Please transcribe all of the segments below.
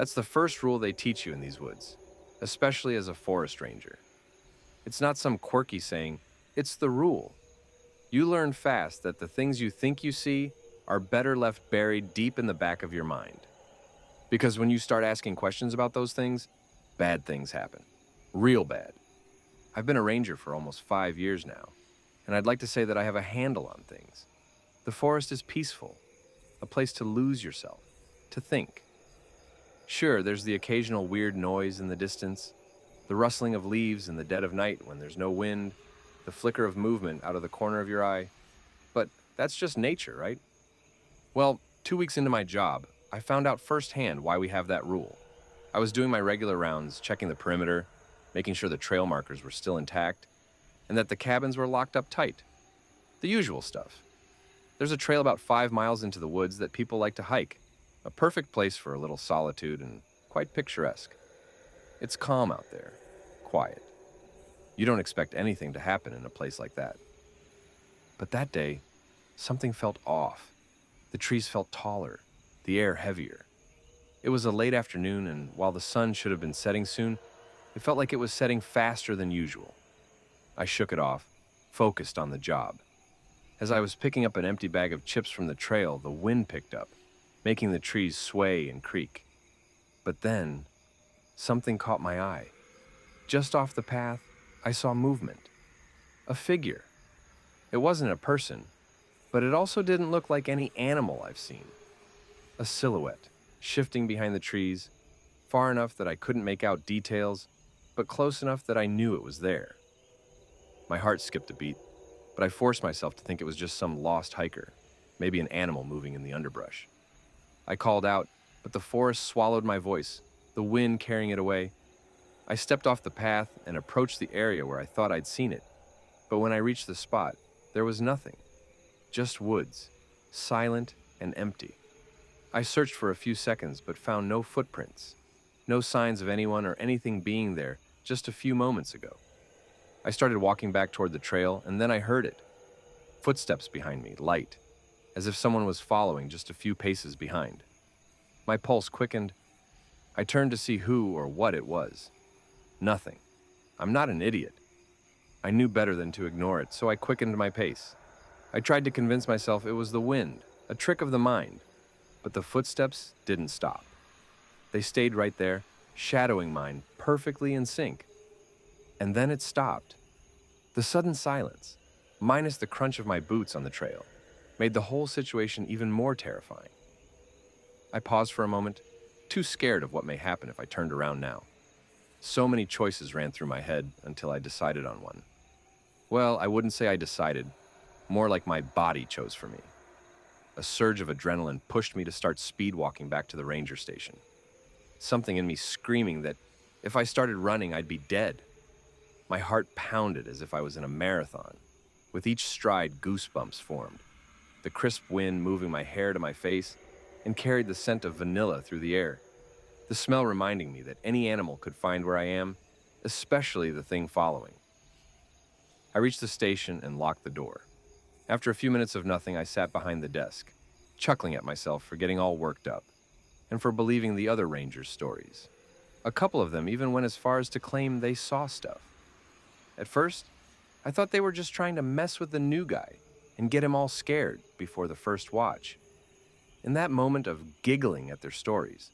That's the first rule they teach you in these woods, especially as a forest ranger. It's not some quirky saying, it's the rule. You learn fast that the things you think you see are better left buried deep in the back of your mind. Because when you start asking questions about those things, bad things happen. Real bad. I've been a ranger for almost 5 years now, and I'd like to say that I have a handle on things. The forest is peaceful, a place to lose yourself, to think. Sure, there's the occasional weird noise in the distance, the rustling of leaves in the dead of night when there's no wind, the flicker of movement out of the corner of your eye. But that's just nature, right? Well, 2 weeks into my job, I found out firsthand why we have that rule. I was doing my regular rounds, checking the perimeter, making sure the trail markers were still intact, and that the cabins were locked up tight. The usual stuff. There's a trail about 5 miles into the woods that people like to hike, a perfect place for a little solitude and quite picturesque. It's calm out there, quiet. You don't expect anything to happen in a place like that. But that day, something felt off. The trees felt taller, the air heavier. It was a late afternoon, and while the sun should have been setting soon, it felt like it was setting faster than usual. I shook it off, focused on the job. As I was picking up an empty bag of chips from the trail, the wind picked up, making the trees sway and creak. But then, something caught my eye. Just off the path, I saw movement. A figure. It wasn't a person, but it also didn't look like any animal I've seen. A silhouette, shifting behind the trees, far enough that I couldn't make out details, but close enough that I knew it was there. My heart skipped a beat, but I forced myself to think it was just some lost hiker, maybe an animal moving in the underbrush. I called out, but the forest swallowed my voice, the wind carrying it away. I stepped off the path and approached the area where I thought I'd seen it, but when I reached the spot, there was nothing. Just woods, silent and empty. I searched for a few seconds but found no footprints, no signs of anyone or anything being there just a few moments ago. I started walking back toward the trail, and then I heard it. Footsteps behind me, light, as if someone was following just a few paces behind. My pulse quickened. I turned to see who or what it was. Nothing. I'm not an idiot. I knew better than to ignore it, so I quickened my pace. I tried to convince myself it was the wind, a trick of the mind, but the footsteps didn't stop. They stayed right there, shadowing mine perfectly in sync. And then it stopped. The sudden silence, minus the crunch of my boots on the trail, made the whole situation even more terrifying. I paused for a moment, too scared of what may happen if I turned around now. So many choices ran through my head until I decided on one. Well, I wouldn't say I decided, more like my body chose for me. A surge of adrenaline pushed me to start speed walking back to the ranger station. Something in me screaming that if I started running, I'd be dead. My heart pounded as if I was in a marathon. With each stride, goosebumps formed, the crisp wind moving my hair to my face and carried the scent of vanilla through the air, the smell reminding me that any animal could find where I am, especially the thing following. I reached the station and locked the door. After a few minutes of nothing, I sat behind the desk, chuckling at myself for getting all worked up and for believing the other rangers' stories. A couple of them even went as far as to claim they saw stuff. At first, I thought they were just trying to mess with the new guy and get him all scared before the first watch. In that moment of giggling at their stories,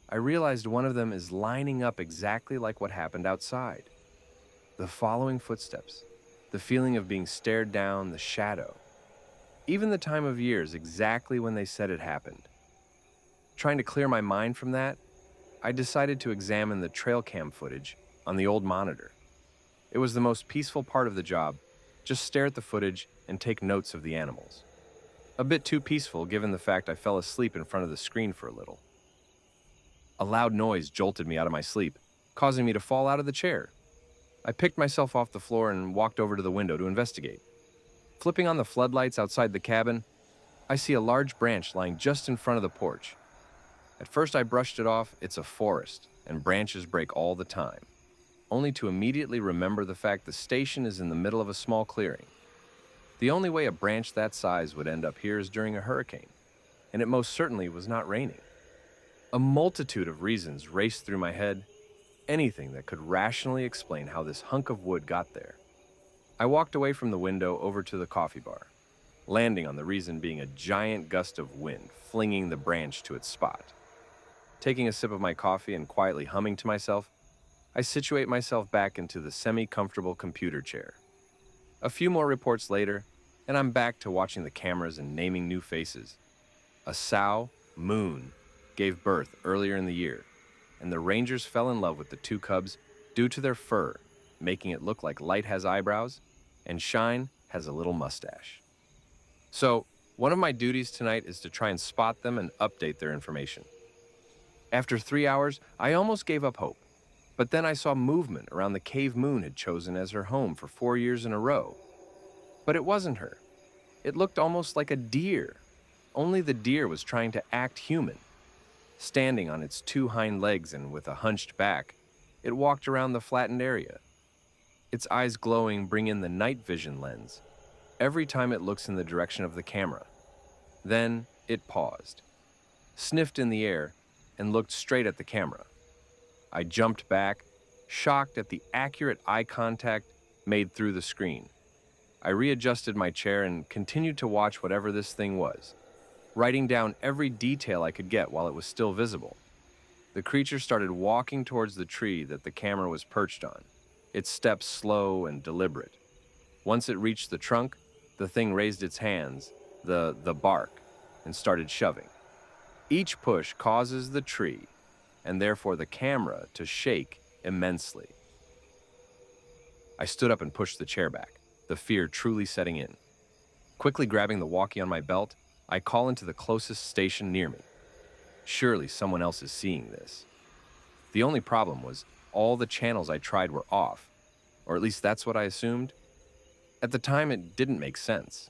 I realized one of them is lining up exactly like what happened outside. The following footsteps, the feeling of being stared down, the shadow. Even the time of year is exactly when they said it happened. Trying to clear my mind from that, I decided to examine the trail cam footage on the old monitor. It was the most peaceful part of the job, just stare at the footage and take notes of the animals. A bit too peaceful given the fact I fell asleep in front of the screen for a little. A loud noise jolted me out of my sleep, causing me to fall out of the chair. I picked myself off the floor and walked over to the window to investigate. Flipping on the floodlights outside the cabin, I see a large branch lying just in front of the porch. At first I brushed it off, it's a forest, and branches break all the time, only to immediately remember the fact the station is in the middle of a small clearing. The only way a branch that size would end up here is during a hurricane, and it most certainly was not raining. A multitude of reasons raced through my head, anything that could rationally explain how this hunk of wood got there. I walked away from the window over to the coffee bar, landing on the reason being a giant gust of wind flinging the branch to its spot. Taking a sip of my coffee and quietly humming to myself, I situate myself back into the semi-comfortable computer chair. A few more reports later, and I'm back to watching the cameras and naming new faces. A sow, Moon, gave birth earlier in the year, and the rangers fell in love with the two cubs due to their fur, making it look like Light has eyebrows and Shine has a little mustache. So, one of my duties tonight is to try and spot them and update their information. After 3 hours, I almost gave up hope. But then I saw movement around the cave Moon had chosen as her home for 4 years in a row. But it wasn't her. It looked almost like a deer. Only the deer was trying to act human. Standing on its two hind legs and with a hunched back, it walked around the flattened area. Its eyes glowing bring in the night vision lens every time it looks in the direction of the camera. Then it paused, sniffed in the air, and looked straight at the camera. I jumped back, shocked at the accurate eye contact made through the screen. I readjusted my chair and continued to watch whatever this thing was, writing down every detail I could get while it was still visible. The creature started walking towards the tree that the camera was perched on, its steps slow and deliberate. Once it reached the trunk, the thing raised its hands, the bark, and started shoving. Each push causes the tree, and therefore the camera, to shake immensely. I stood up and pushed the chair back, the fear truly setting in. Quickly grabbing the walkie on my belt, I call into the closest station near me. Surely someone else is seeing this. The only problem was all the channels I tried were off, or at least that's what I assumed. At the time, it didn't make sense.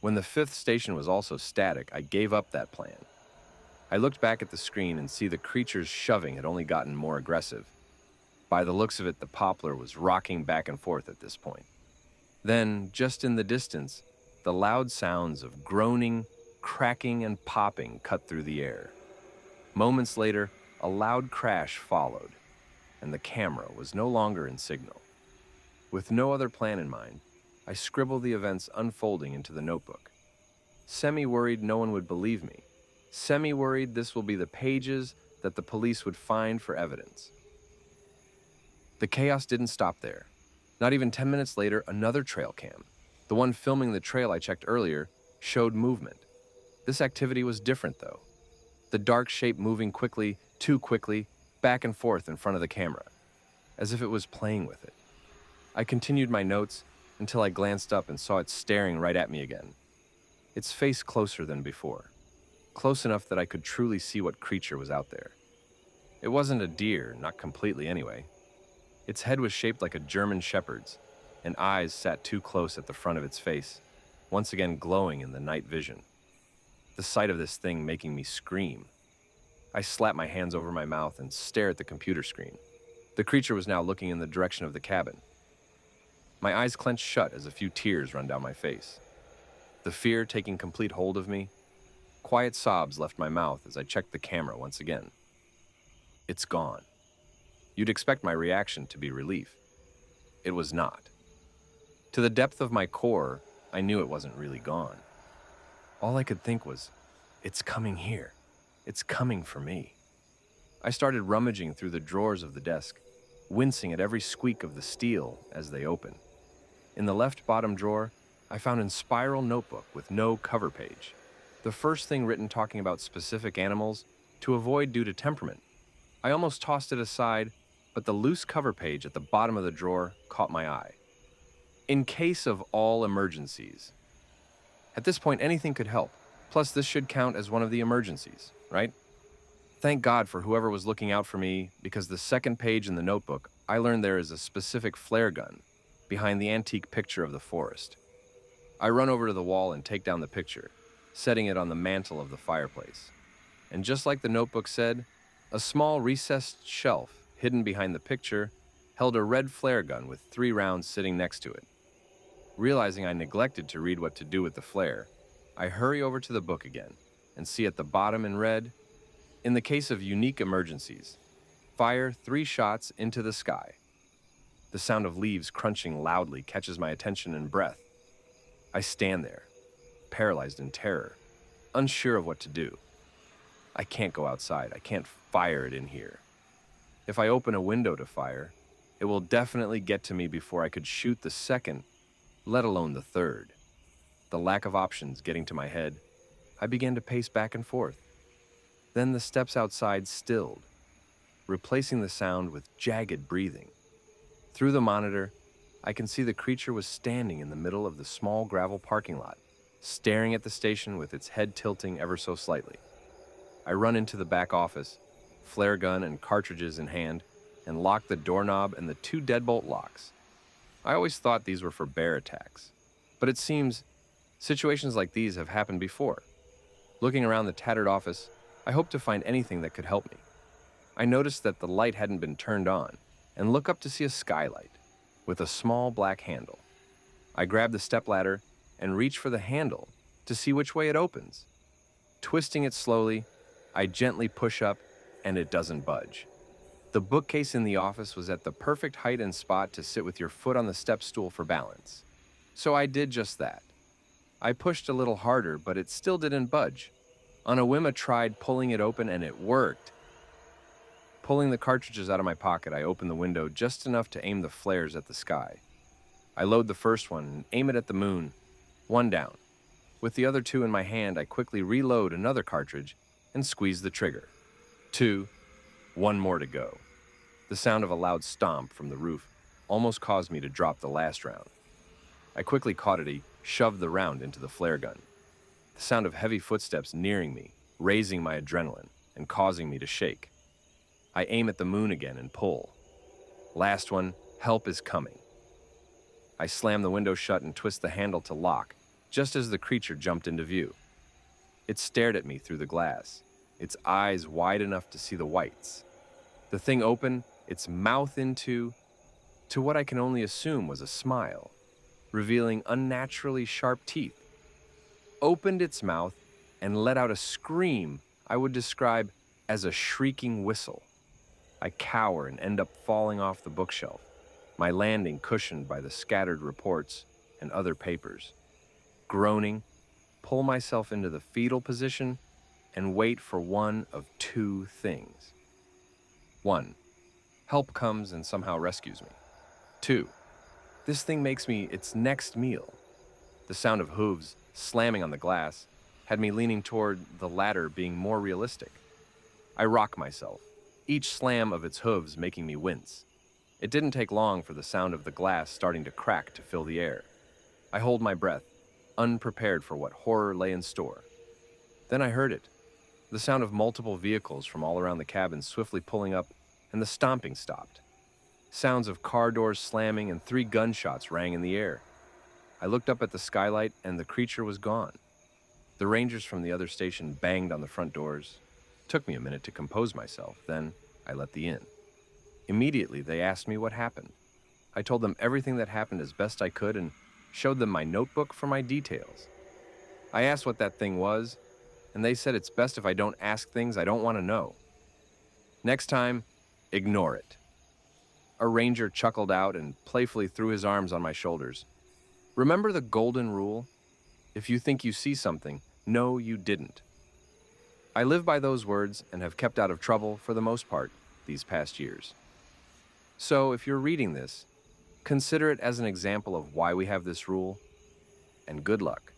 When the fifth station was also static, I gave up that plan. I looked back at the screen and see the creature's shoving had only gotten more aggressive. By the looks of it, the poplar was rocking back and forth at this point. Then, just in the distance, the loud sounds of groaning, cracking, and popping cut through the air. Moments later, a loud crash followed, and the camera was no longer in signal. With no other plan in mind, I scribbled the events unfolding into the notebook. Semi-worried no one would believe me. Semi-worried this will be the pages that the police would find for evidence. The chaos didn't stop there. Not even 10 minutes later, another trail cam, the one filming the trail I checked earlier, showed movement. This activity was different, though. The dark shape moving quickly, too quickly, back and forth in front of the camera, as if it was playing with it. I continued my notes until I glanced up and saw it staring right at me again. Its face closer than before, close enough that I could truly see what creature was out there. It wasn't a deer, not completely anyway. Its head was shaped like a German shepherd's, and eyes sat too close at the front of its face, once again glowing in the night vision. The sight of this thing making me scream. I slapped my hands over my mouth and stared at the computer screen. The creature was now looking in the direction of the cabin. My eyes clenched shut as a few tears run down my face. The fear taking complete hold of me. Quiet sobs left my mouth as I checked the camera once again. It's gone. You'd expect my reaction to be relief. It was not. To the depth of my core, I knew it wasn't really gone. All I could think was, it's coming here. It's coming for me. I started rummaging through the drawers of the desk, wincing at every squeak of the steel as they opened. In the left bottom drawer, I found a spiral notebook with no cover page. The first thing written talking about specific animals to avoid due to temperament. I almost tossed it aside, but the loose cover page at the bottom of the drawer caught my eye. In case of all emergencies. At this point, anything could help. Plus, this should count as one of the emergencies, right? Thank God for whoever was looking out for me, because the second page in the notebook, I learned there is a specific flare gun behind the antique picture of the forest. I run over to the wall and take down the picture, setting it on the mantle of the fireplace. And just like the notebook said, a small recessed shelf hidden behind the picture held a red flare gun with 3 rounds sitting next to it. Realizing I neglected to read what to do with the flare, I hurry over to the book again and see at the bottom in red, In the case of unique emergencies, fire 3 shots into the sky. The sound of leaves crunching loudly catches my attention and breath. I stand there, paralyzed in terror, unsure of what to do. I can't go outside. I can't fire it in here. If I open a window to fire, it will definitely get to me before I could shoot the second, let alone the third. The lack of options getting to my head, I began to pace back and forth. Then the steps outside stilled, replacing the sound with jagged breathing. Through the monitor, I can see the creature was standing in the middle of the small gravel parking lot, staring at the station with its head tilting ever so slightly. I run into the back office, flare gun and cartridges in hand, and lock the doorknob and the 2 deadbolt locks. I always thought these were for bear attacks, but it seems situations like these have happened before. Looking around the tattered office, I hoped to find anything that could help me. I noticed that the light hadn't been turned on, and look up to see a skylight with a small black handle. I grab the stepladder and reach for the handle to see which way it opens. Twisting it slowly, I gently push up, and it doesn't budge. The bookcase in the office was at the perfect height and spot to sit with your foot on the step stool for balance. So I did just that. I pushed a little harder, but it still didn't budge. On a whim, I tried pulling it open, and it worked. Pulling the cartridges out of my pocket, I open the window just enough to aim the flares at the sky. I load the first one and aim it at the moon, 1 down. With the other 2 in my hand, I quickly reload another cartridge and squeeze the trigger. 2, 1 more to go. The sound of a loud stomp from the roof almost caused me to drop the last round. I quickly caught it and shoved the round into the flare gun. The sound of heavy footsteps nearing me, raising my adrenaline and causing me to shake. I aim at the moon again and pull. Last one, help is coming. I slam the window shut and twist the handle to lock, just as the creature jumped into view. It stared at me through the glass, its eyes wide enough to see the whites. The thing opened its mouth into what I can only assume was a smile, revealing unnaturally sharp teeth. Opened its mouth and let out a scream I would describe as a shrieking whistle. I cower and end up falling off the bookshelf, my landing cushioned by the scattered reports and other papers. Groaning, pull myself into the fetal position and wait for one of 2 things. 1, help comes and somehow rescues me. 2, this thing makes me its next meal. The sound of hooves slamming on the glass had me leaning toward the latter being more realistic. I rock myself, each slam of its hooves making me wince. It didn't take long for the sound of the glass starting to crack to fill the air. I hold my breath, unprepared for what horror lay in store. Then I heard it, the sound of multiple vehicles from all around the cabin swiftly pulling up, and the stomping stopped. Sounds of car doors slamming and 3 gunshots rang in the air. I looked up at the skylight and the creature was gone. The rangers from the other station banged on the front doors. It took me a minute to compose myself, then I let the in. Immediately, they asked me what happened. I told them everything that happened as best I could and showed them my notebook for my details. I asked what that thing was, and they said it's best if I don't ask things I don't want to know. Next time, ignore it. A ranger chuckled out and playfully threw his arms on my shoulders. Remember the golden rule? If you think you see something, no, you didn't. I live by those words and have kept out of trouble for the most part these past years. So if you're reading this, consider it as an example of why we have this rule, and good luck.